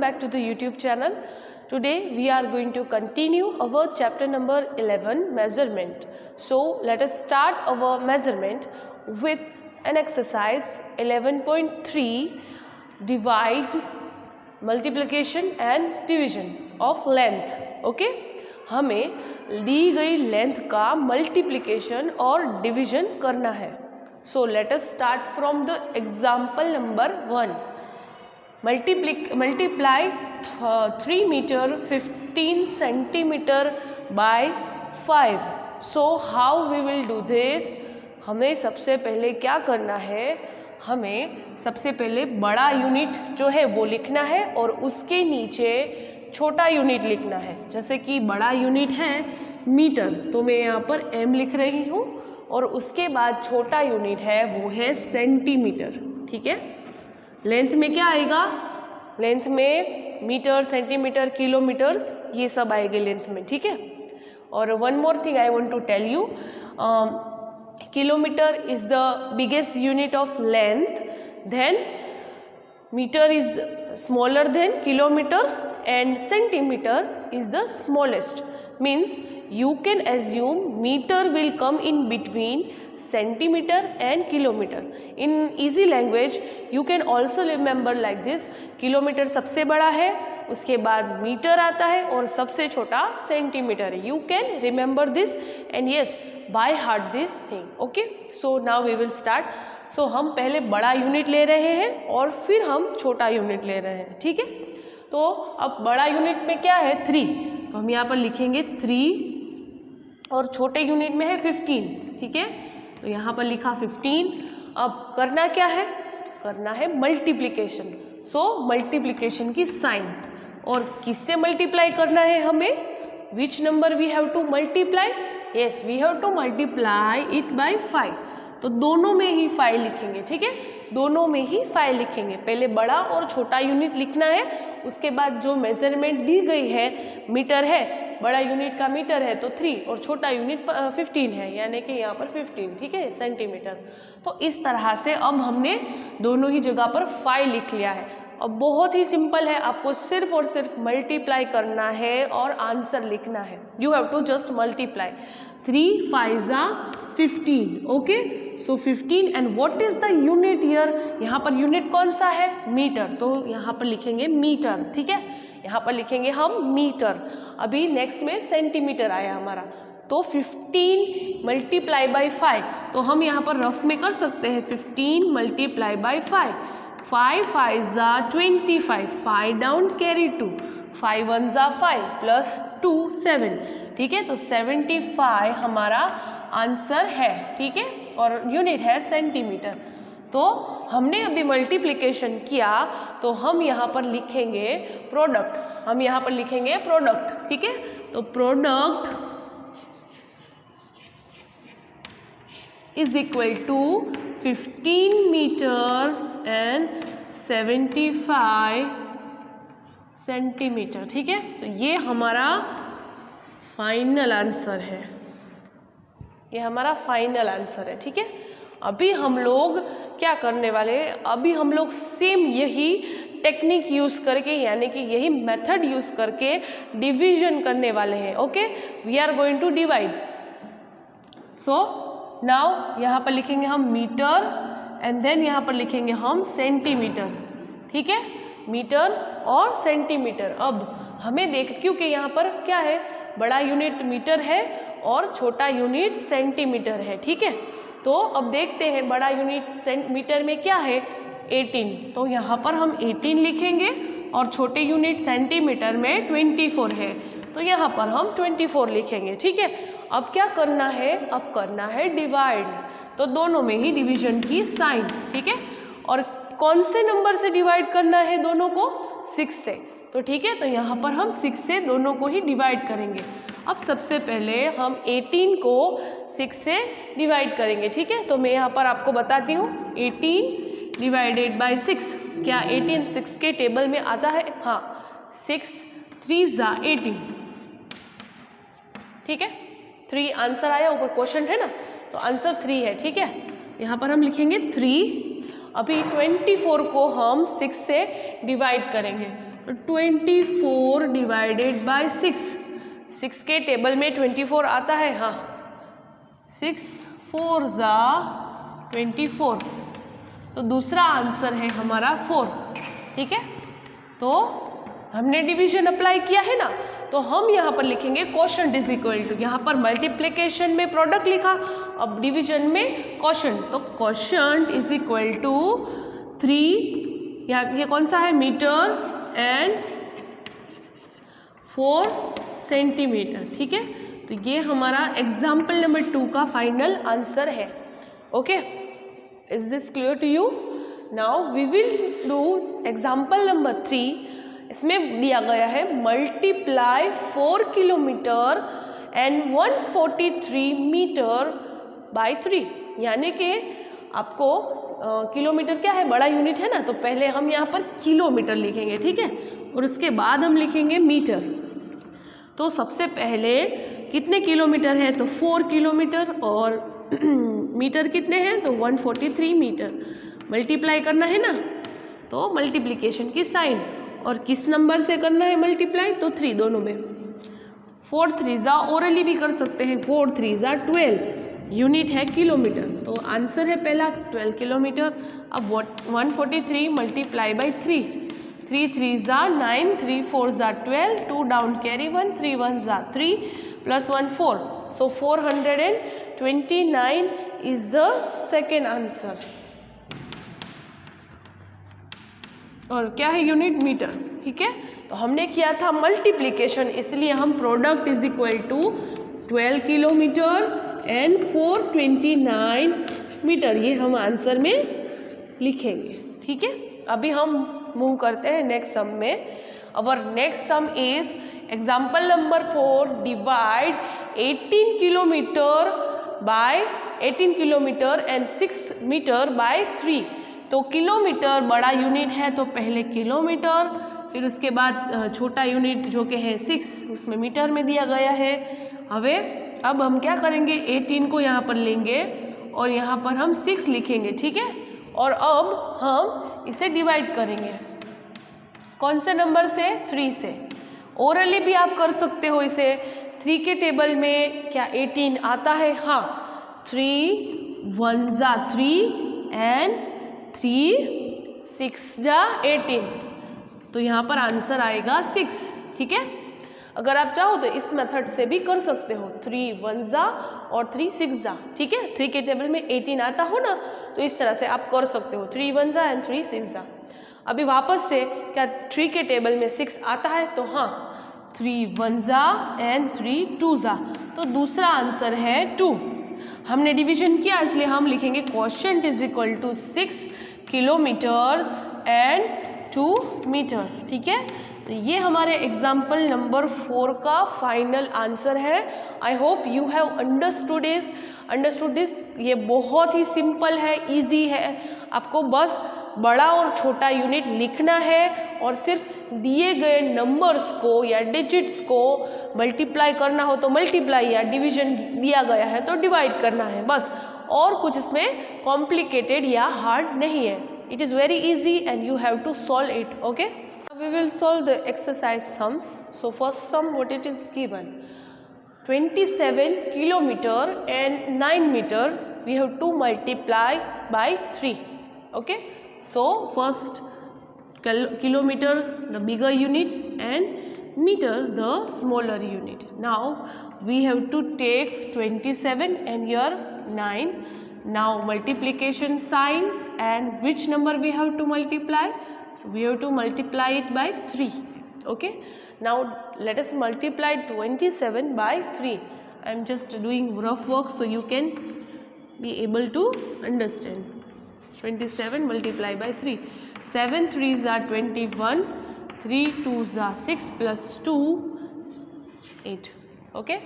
back to the YouTube channel. Today we are going to continue our chapter number 11, measurement. So let us start our measurement with an exercise 11.3, divide, multiplication and division of length. Okay, हमें दी गई length का multiplication और division करना है. So let us start from the example number 1. Multiply 3 meter 15 centimeter by 5. So how we will do this? हमें सबसे पहले क्या करना है, हमें सबसे पहले बड़ा यूनिट जो है वो लिखना है और उसके नीचे छोटा यूनिट लिखना है. जैसे कि बड़ा यूनिट है मीटर, तो मैं यहाँ पर m लिख रही हूँ और उसके बाद छोटा यूनिट है वो है सेंटीमीटर. ठीक है, लेंथ में क्या आएगा, लेंथ में मीटर, सेंटीमीटर, किलोमीटर्स ये सब आएंगे लेंथ में. ठीक है, और one more thing I want to tell you, kilometre is the biggest unit of length, then metre is smaller than kilometre and centimeter is the smallest. Means you can assume meter will come in between centimeter and kilometer. In easy language you can also remember like this, kilometre सबसे बड़ा है, उसके बाद metre आता है और सबसे छोटा सेंटीमीटर है. You can remember this and yes, by heart this thing. Okay, so now we will start. So हम पहले बड़ा यूनिट ले रहे हैं और फिर हम छोटा यूनिट ले रहे हैं. ठीक है, तो अब बड़ा यूनिट में क्या है 3, तो हम यहाँ पर लिखेंगे 3 और छोटे यूनिट में है 15. ठीक है, तो यहाँ पर लिखा 15. अब करना क्या है, करना है मल्टीप्लिकेशन. सो मल्टीप्लिकेशन की साइन, और किससे मल्टीप्लाई करना है हमें, which number we have to multiply, yes we have to multiply it by 5. तो दोनों में ही 5 लिखेंगे. ठीक है, दोनों में ही 5 लिखेंगे. पहले बड़ा और छोटा यूनिट लिखना है, उसके बाद जो मेजरमेंट दी गई है, मीटर है, बड़ा यूनिट का मीटर है तो 3 और छोटा यूनिट 15 है, यानी कि यहाँ पर 15. ठीक है, सेंटीमीटर. तो इस तरह से अब हमने दोनों ही जगह पर 5 लिख लिया है. अब बहुत ही सिंपल है, आपको सिर्फ और सिर्फ मल्टीप्लाई करना है और आंसर लिखना है. You have to just multiply. 3 5 15. Okay, so 15 and what is the unit here, यहाँ पर यूनिट कौन सा है, मीटर, तो यहाँ पर लिखेंगे मीटर. ठीक है, यहाँ पर लिखेंगे हम मीटर. अभी नेक्स्ट में सेंटीमीटर आया हमारा, तो 15 मल्टीप्लाई बाई 5, तो हम यहाँ पर रफ में कर सकते हैं 15 multiply by 5. 5 5 25, 5 down carry 2, 5 1 5 plus 2 7. ठीक है, तो 75 हमारा आंसर है. ठीक है, और यूनिट है सेंटीमीटर. तो हमने अभी मल्टीप्लिकेशन किया, तो हम यहाँ पर लिखेंगे प्रोडक्ट, हम यहाँ पर लिखेंगे प्रोडक्ट. ठीक है, तो product is equal to 15 metre and 75 centimetre. ठीक है, तो ये हमारा फाइनल आंसर है, ये हमारा फाइनल आंसर है. ठीक है, अभी हम लोग क्या करने वाले हैं, अभी हम लोग सेम यही टेक्निक यूज़ करके, यानी कि यही मेथड यूज़ करके डिवीजन करने वाले हैं. Okay, we are going to divide. So now यहाँ पर लिखेंगे हम मीटर एंड देन यहाँ पर लिखेंगे हम सेंटीमीटर. ठीक है, मीटर और सेंटीमीटर. अब हमें देख, क्योंकि यहाँ पर क्या है, बड़ा यूनिट मीटर है और छोटा यूनिट सेंटीमीटर है. ठीक है, तो अब देखते हैं बड़ा यूनिट मीटर में क्या है 18, तो यहाँ पर हम 18 लिखेंगे और छोटे यूनिट सेंटीमीटर में 24 है, तो यहाँ पर हम 24 लिखेंगे. ठीक है, अब क्या करना है, अब करना है डिवाइड, तो दोनों में ही डिवीजन की साइन. ठीक है, और कौन से नंबर से डिवाइड करना है दोनों को, 6 से. तो ठीक है, तो यहाँ पर हम 6 से दोनों को ही डिवाइड करेंगे. अब सबसे पहले हम 18 को 6 से डिवाइड करेंगे. ठीक है, तो मैं यहाँ पर आपको बताती हूँ, 18 डिवाइडेड बाय 6, क्या 18 6 के टेबल में आता है, हाँ, 6 3 18. ठीक है, 3 आंसर आया, ऊपर क्वेश्चन है ना, तो आंसर 3 है. ठीक है, यहाँ पर हम लिखेंगे 3. अभी 24 को हम 6 से डिवाइड करेंगे, तो 24 डिवाइडेड बाय 6 के टेबल में 24 आता है, हाँ 6 4 ज़ा 24, तो दूसरा आंसर है हमारा 4। ठीक है, तो हमने डिवीजन अप्लाई किया है ना, तो हम यहाँ पर लिखेंगे क्वोशंट इज इक्वल टू, यहाँ पर मल्टीप्लिकेशन में प्रोडक्ट लिखा, अब डिवीजन में क्वोशंट, तो क्वोशंट इज इक्वल टू 3, ये कौन सा है, मीटर एंड 4 सेंटीमीटर। ठीक है, तो ये हमारा एग्जाम्पल नंबर 2 का फाइनल आंसर है। Okay, is this clear to you? Now we will do example number 3। इसमें दिया गया है multiply 4 kilometre and 143 metre by 3, यानी कि आपको किलोमीटर क्या है, बड़ा यूनिट है ना, तो पहले हम यहाँ पर किलोमीटर लिखेंगे। ठीक है, और उसके बाद हम लिखेंगे मीटर। तो सबसे पहले कितने किलोमीटर है, तो 4 किलोमीटर, और मीटर कितने हैं, तो 143 मीटर। मल्टीप्लाई करना है ना, तो मल्टीप्लिकेशन की साइन, और किस नंबर से करना है मल्टीप्लाई, तो 3 दोनों में। 4 3 ज़ा ओरली भी कर सकते हैं, 4 3 ज़ा 12, यूनिट है किलोमीटर, तो आंसर है पहला 12 किलोमीटर। अब 143 मल्टीप्लाई बाई 3, 3 3 ज़ा 9, 3 4 ज़ा 12, 2 डाउन कैरी 1, 3 1 ज़ा 3, plus 1 4, so 429 is the second answer. और क्या है, यूनिट मीटर। ठीक है, तो हमने किया था मल्टीप्लिकेशन, इसलिए हम product is equal to 12 kilometre and 429 metre, ये हम आंसर में लिखेंगे। ठीक है, अभी हम मूव करते हैं नेक्स्ट सम में। Our next sum is example number 4, divide 18 kilometre and 6 metre by 3। तो किलोमीटर बड़ा यूनिट है, तो पहले किलोमीटर, फिर उसके बाद छोटा यूनिट जो कि है 6, उसमें मीटर में दिया गया है। अब हम क्या करेंगे, 18 को यहाँ पर लेंगे और यहाँ पर हम 6 लिखेंगे। ठीक है, और अब हम इसे डिवाइड करेंगे, कौन से नंबर से, 3 से। ओरली भी आप कर सकते हो इसे। 3 के टेबल में क्या 18 आता है, हाँ 3 1 ज़ा 3 एंड 3 6 जा 18, तो यहाँ पर आंसर आएगा 6। ठीक है, अगर आप चाहो तो इस मेथड से भी कर सकते हो, 3 1 ज़ा और 3 6 ज़ा। ठीक है, 3 के टेबल में 18 आता हो ना, तो इस तरह से आप कर सकते हो, 3 1 ज़ा एंड 3 6 ज़ा। अभी वापस से क्या 3 के टेबल में 6 आता है, तो हाँ 3 1 ज़ा एंड 3 2 ज़ा, तो दूसरा आंसर है 2। हमने डिवीजन किया, इसलिए हम लिखेंगे quotient is equal to 6 kilometres and 2 metre. ठीक है, तो ये हमारे एग्जाम्पल नंबर 4 का फाइनल आंसर है। I hope you have understood this. ये बहुत ही सिंपल है, इजी है, आपको बस बड़ा और छोटा यूनिट लिखना है और सिर्फ दिए गए नंबर्स को या डिजिट्स को मल्टीप्लाई करना हो तो मल्टीप्लाई, या डिवीजन दिया गया है तो डिवाइड करना है, बस। और कुछ इसमें कॉम्प्लिकेटेड या हार्ड नहीं है। It is very easy and you have to solve it. Okay, we will solve the exercise sums. So first sum, what it is given, 27 kilometer and 9 meter, we have to multiply by 3. Okay, so first kilometer the bigger unit and meter the smaller unit. Now we have to take 27 and here 9. Now multiplication signs, and which number we have to multiply? So we have to multiply it by 3. Okay, now let us multiply 27 by 3. I am just doing rough work so you can be able to understand. 27 multiply by 3, 7 3s are 21, 3 2s are 6 plus 2 8. Okay,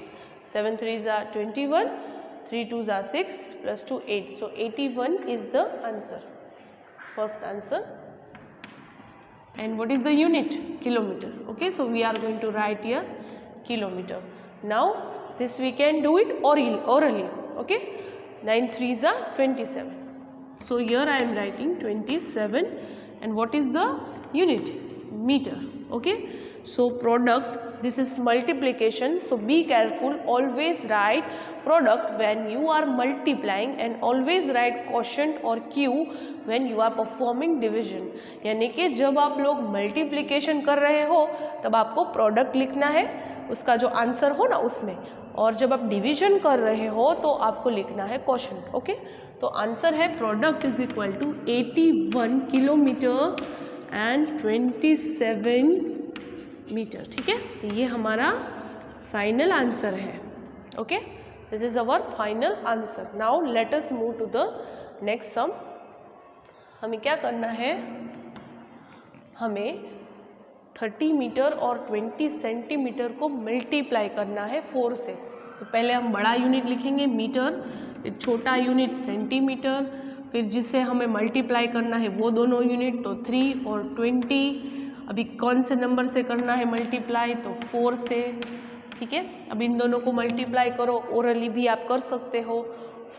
7 3s are 21, 3 2s are 6 plus 2 8. So 81 is the answer, first answer. And what is the unit? Kilometer. Okay, so we are going to write here kilometer. Now this we can do it orally. Okay, 9 3s are 27. So here I am writing 27, and what is the unit? Meter. Okay, so product, this is multiplication, so be careful, always write product when you are multiplying and always write quotient or Q when you are performing division. यानी कि जब आप लोग multiplication कर रहे हो तब आपको प्रोडक्ट लिखना है, उसका जो आंसर हो ना उसमें, और जब आप डिवीजन कर रहे हो तो आपको लिखना है क्वोशंट. ओके, तो आंसर है product is equal to 81 kilometre and 27 metre. ठीक है, तो ये हमारा फाइनल आंसर है. Okay, this is our final answer. Now let us move to the next sum. हमें क्या करना है, हमें 30 मीटर और 20 सेंटीमीटर को मल्टीप्लाई करना है 4 से. तो पहले हम बड़ा यूनिट लिखेंगे मीटर, फिर छोटा यूनिट सेंटीमीटर, फिर जिससे हमें मल्टीप्लाई करना है वो दोनों यूनिट, तो 3 और 20. अभी कौन से नंबर से करना है मल्टीप्लाई, तो 4 से. ठीक है, अब इन दोनों को मल्टीप्लाई करो, ओरली भी आप कर सकते हो.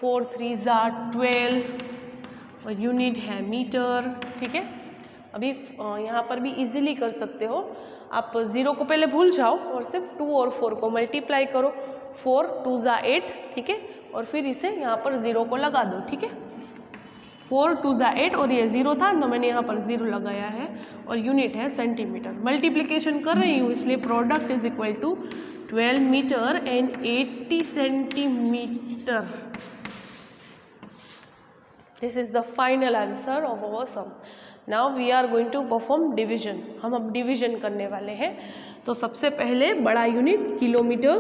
4 3 = 12 और यूनिट है मीटर. ठीक है, अभी यहाँ पर भी इजीली कर सकते हो आप. 0 को पहले भूल जाओ और सिर्फ 2 और 4 को मल्टीप्लाई करो. 4 2 = 8. ठीक है, और फिर इसे यहाँ पर 0 को लगा दो. ठीक है, 4 2 = 8 और ये 0 था तो मैंने यहाँ पर 0 लगाया है और यूनिट है सेंटीमीटर. मल्टीप्लिकेशन कर रही हूँ इसलिए product is equal to 12 metre and 80 centimetre. This is the final answer of our sum. Now we are going to perform division. हम अब डिवीजन करने वाले हैं. तो सबसे पहले बड़ा यूनिट किलोमीटर,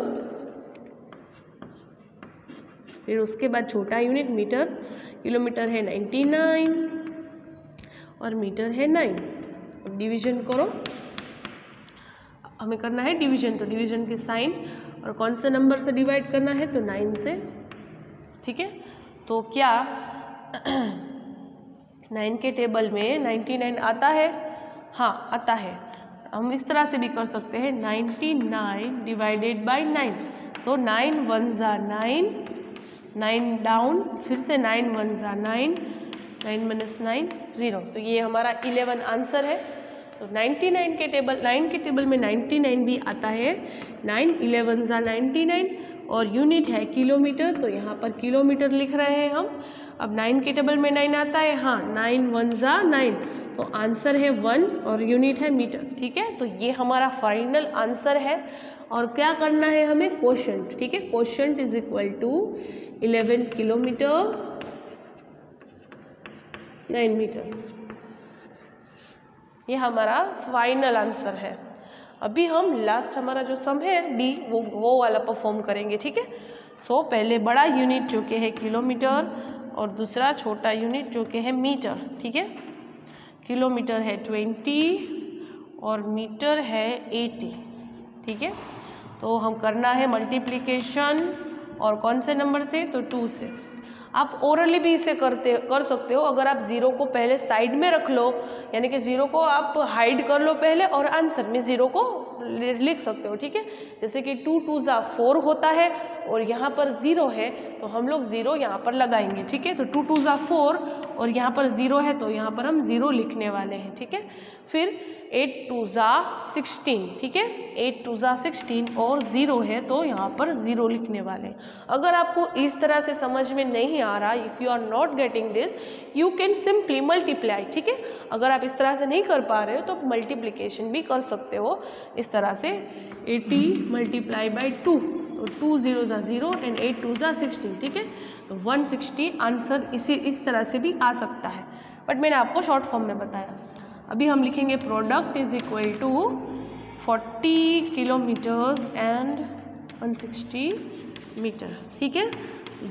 फिर उसके बाद छोटा यूनिट मीटर. किलोमीटर है 99 और मीटर है 9. अब डिवीजन करो, हमें करना है डिवीजन, तो डिवीजन की साइन और कौन से नंबर से डिवाइड करना है, तो 9 से. ठीक है, तो क्या 9 के टेबल में 99 आता है? हाँ आता है. हम इस तरह से भी कर सकते हैं 99 डिवाइडेड बाय 9. तो 9 1 = 9, 9 डाउन, फिर से 9 1 = 9, 9 - 9 0. तो ये हमारा 11 आंसर है. तो 9 के टेबल में 99 भी आता है. 9 11 = 99 और यूनिट है किलोमीटर, तो यहाँ पर किलोमीटर लिख रहे हैं हम. अब 9 के टेबल में 9 आता है, हाँ 9 1 = 9, तो आंसर है 1 और यूनिट है मीटर. ठीक है, तो ये हमारा फाइनल आंसर है. और क्या करना है हमें, क्वोशंट. ठीक है, quotient is equal to 11 kilometre 9 metre. ये हमारा फाइनल आंसर है. अभी हम लास्ट हमारा जो सम है डी वो वाला परफॉर्म करेंगे. ठीक है, सो पहले बड़ा यूनिट जो कि है किलोमीटर और दूसरा छोटा यूनिट जो कि है मीटर. ठीक है, किलोमीटर है 20 और मीटर है 80. ठीक है, तो हम करना है मल्टीप्लिकेशन और कौन से नंबर से, तो 2 से. आप ओरली भी इसे कर सकते हो. अगर आप 0 को पहले साइड में रख लो, यानी कि 0 को आप हाइड कर लो पहले और आंसर में 0 को लिख सकते हो. ठीक है, जैसे कि 2 2 = 4 होता है और यहाँ पर 0 है तो हम लोग 0 यहाँ पर लगाएंगे. ठीक है, तो 2 2 = 4 और यहाँ पर 0 है तो यहाँ पर हम 0 लिखने वाले हैं. ठीक है, फिर 8 2 = 16. ठीक है, 8 2 = 16 और 0 है तो यहाँ पर 0 लिखने वाले हैं. अगर आपको इस तरह से समझ में नहीं आ रहा, if you are not getting this, you can simply multiply. ठीक है, अगर आप इस तरह से नहीं कर पा रहे हो तो मल्टीप्लिकेशन भी कर सकते हो इस तरह से. 80 × 2, तो 2 0 = 0 एंड 8 2 = 16. ठीक है, तो 160 आंसर इस तरह से भी आ सकता है, बट मैंने आपको शॉर्ट फॉर्म में बताया. अभी हम लिखेंगे product is equal to 40 kilometres and 160 metre. ठीक है,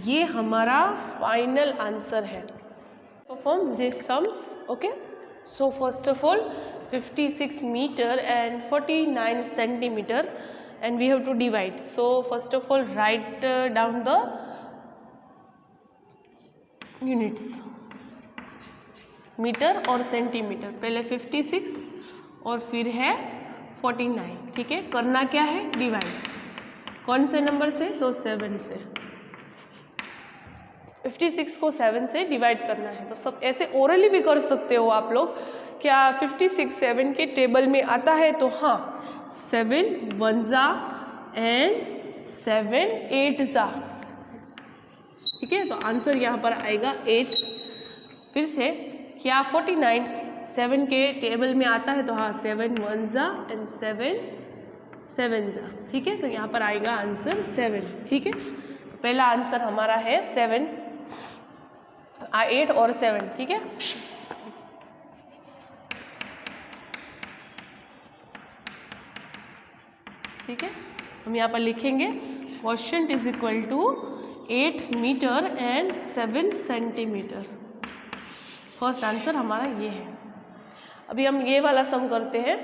ये हमारा फाइनल आंसर है. Perform this sums. Okay, so first of all 56 metre and 49 centimetre and we have to divide. So first of all write down the units, metre और centimetre. पहले 56 और फिर है 49. ठीक है, करना क्या है, डिवाइड. कौन से नंबर से, तो 7 से. 56 को 7 से डिवाइड करना है. तो सब ऐसे ओरली भी कर सकते हो आप लोग, क्या 56 7 के टेबल में आता है? तो हाँ, 7 1 जा एंड 7 8 जा, ठीक है। तो आंसर यहाँ पर आएगा 8। फिर से, क्या 49 7 के टेबल में आता है? तो हाँ, 7 1 जा एंड 7 7 जा, ठीक है। तो यहाँ पर आएगा आंसर 7, ठीक है। तो पहला आंसर हमारा है 7, 8 और 7, ठीक है। ठीक है, हम यहाँ पर लिखेंगे quotient is equal to 8 metre and 7 centimetre. First answer हमारा ये है। अभी हम ये वाला सम करते हैं।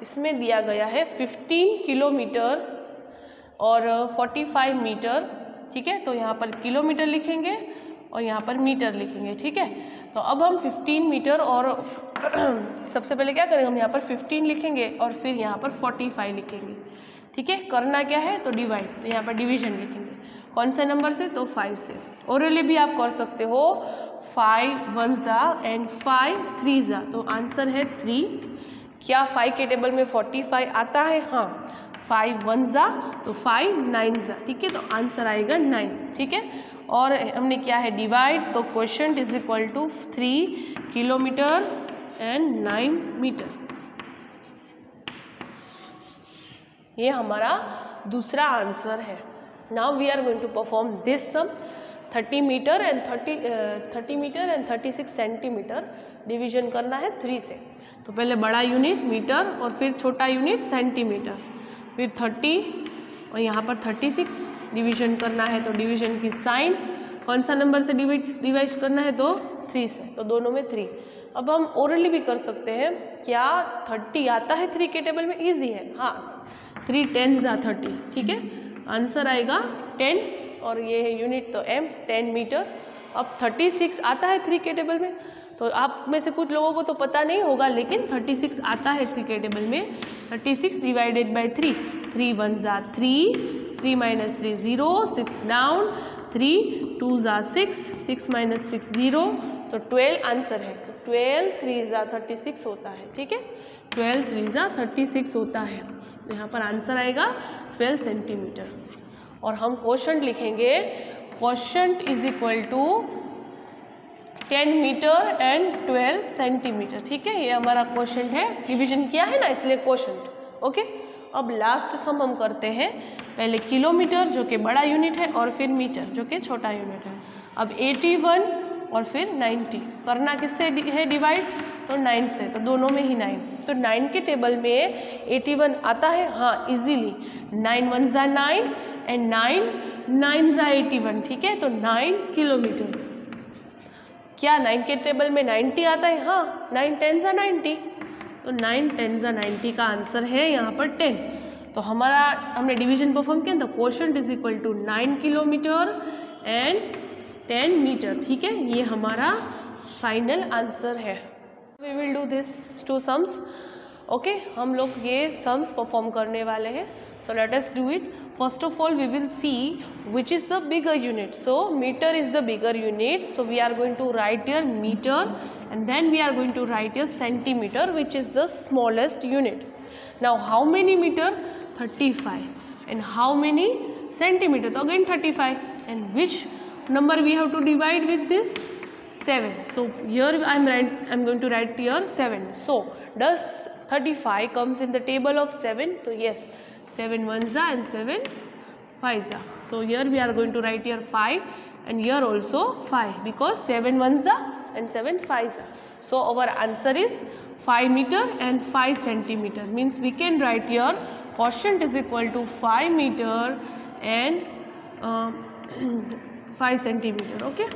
इसमें दिया गया है 15 किलोमीटर और 45 मीटर, ठीक है। तो यहाँ पर किलोमीटर लिखेंगे और यहाँ पर मीटर लिखेंगे, ठीक है। तो अब हम 15 मीटर और सबसे पहले क्या करेंगे, हम यहाँ पर 15 लिखेंगे और फिर यहाँ पर 45 लिखेंगे, ठीक है। करना क्या है? तो डिवाइड, तो यहाँ पर डिवीजन लिखेंगे। कौन से नंबर से? तो 5 से। ओरली भी आप कर सकते हो, 5 1 जा एंड 5 3 जा, तो आंसर है 3। क्या 5 के टेबल में 45 आता है? हाँ, 5 1 जा तो 5 9 जा, ठीक है। तो आंसर आएगा 9, ठीक है। और हमने क्या है? डिवाइड, तो quotient is equal to 3 kilometre and 9 metre. ये हमारा दूसरा आंसर है। Now we are going to perform this sum. 30 metre and 36 centimetre division करना है 3 से। तो पहले बड़ा यूनिट मीटर और फिर छोटा यूनिट सेंटीमीटर, फिर 30 और यहाँ पर 36 डिवीजन करना है। तो डिवीजन की साइन कौन सा नंबर से डिवाइड करना है? तो 3 से, तो दोनों में 3। अब हम ओरली भी कर सकते हैं। क्या 30 आता है 3 के टेबल में? ईजी है, हाँ, 3 10 जा 30, ठीक है। आंसर आएगा 10 और ये है यूनिट तो m 10 मीटर। अब 36 आता है 3 के टेबल में, तो आप में से कुछ लोगों को तो पता नहीं होगा, लेकिन 36 आता है 3 के टेबल में। 36 डिवाइडेड बाय 3, 3 1 जा 3, 3 - 3 0, 6 डाउन, 3 2 जा 6, 6 - 6 0, तो 12 आंसर है। तो 12 3 जा 36 होता है, ठीक है। 12 3 जा 36 होता है, तो यहाँ पर आंसर आएगा 12 सेंटीमीटर। और हम क्वोशंट लिखेंगे, quotient is equal to 10 metre and 12 centimetre, ठीक है। ये हमारा क्वोशंट है, डिवीजन किया है ना, इसलिए क्वोशंट, ओके। अब लास्ट सम हम करते हैं। पहले किलोमीटर जो कि बड़ा यूनिट है और फिर मीटर जो कि छोटा यूनिट है। अब 81 और फिर 90 करना किससे है डिवाइड? तो 9 से, तो दोनों में ही 9। तो 9 के टेबल में 81 आता है, हाँ, इजीली। 9 1 जा 9 एंड 9 जा 81, ठीक है। तो 9 किलोमीटर। क्या 9 के टेबल में 90 आता है? हाँ, 9 10 जा 90, तो 9 10 जा 90 का आंसर है यहाँ पर 10। तो हमारा हमने डिवीजन परफॉर्म किया, तो quotient is equal to 9 kilometre and 10 metre, ठीक है। ये हमारा फाइनल आंसर है। We will do this 2 sums, okay. हम लोग ये सम्स परफॉर्म करने वाले हैं, so let us do it. First of all, we will see which is the bigger unit. So meter is the bigger unit, so we are going to write here meter, and then we are going to write here centimeter, which is the smallest unit. Now how many meter? 35. And how many centimeter? So again 35. And which number we have to divide with this? 7. So here I'm going to write here 7. So does 35 comes in the table of 7? So yes, 7 1 za and 7 5 za. So here we are going to write here 5 and here also 5, because 7 1 za and 7 5 za. So our answer is 5 meter and 5 centimeter. Means we can write here quotient is equal to 5 meter and 5 centimeter, okay.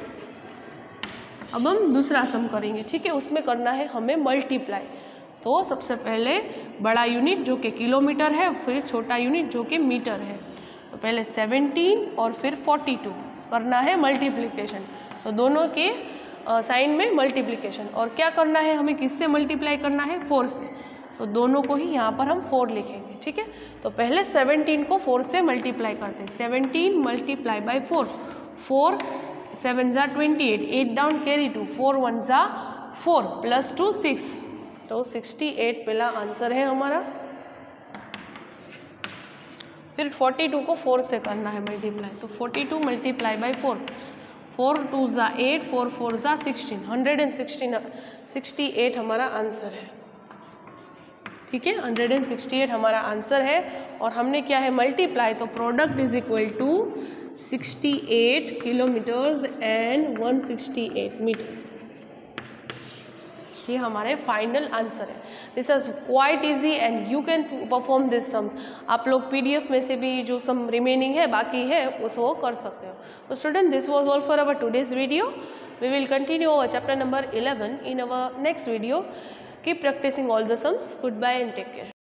अब हम दूसरा सम करेंगे, ठीक है। उसमें करना है हमें मल्टीप्लाई। तो सबसे पहले बड़ा यूनिट जो कि किलोमीटर है, फिर छोटा यूनिट जो कि मीटर है। तो पहले 17 और फिर 42 करना है मल्टीप्लिकेशन। तो दोनों के साइन में मल्टीप्लिकेशन। और क्या करना है हमें, किससे मल्टीप्लाई करना है? 4 से। तो दोनों को ही यहाँ पर हम 4 लिखेंगे, ठीक है। तो पहले 17 को 4 से मल्टीप्लाई करते हैं। 17 मल्टीप्लाई बाई 4, 4 7 जा 28, 8 डाउन कैरी 2, 4 1 जा 4 प्लस 2 6, तो 68 पहला आंसर है हमारा। फिर 42 को 4 से करना है मल्टीप्लाई, तो 42 मल्टीप्लाई बाई 4, 4 2 ज़ा 8, 4 4 ज़ा 16, 168 हमारा आंसर है। ठीक है, 168 हमारा आंसर है। और हमने क्या है मल्टीप्लाई, तो product is equal to 68 kilometres and 168 metre. ये हमारे फाइनल आंसर है। This is quite easy and you can perform this sum. आप लोग पीडीएफ में से भी जो सम रिमेनिंग है बाकी है उसको कर सकते हो। तो student, this was all for our today's video. We will continue our chapter number 11 in our next video. Keep practicing all the sums. Goodbye and take care.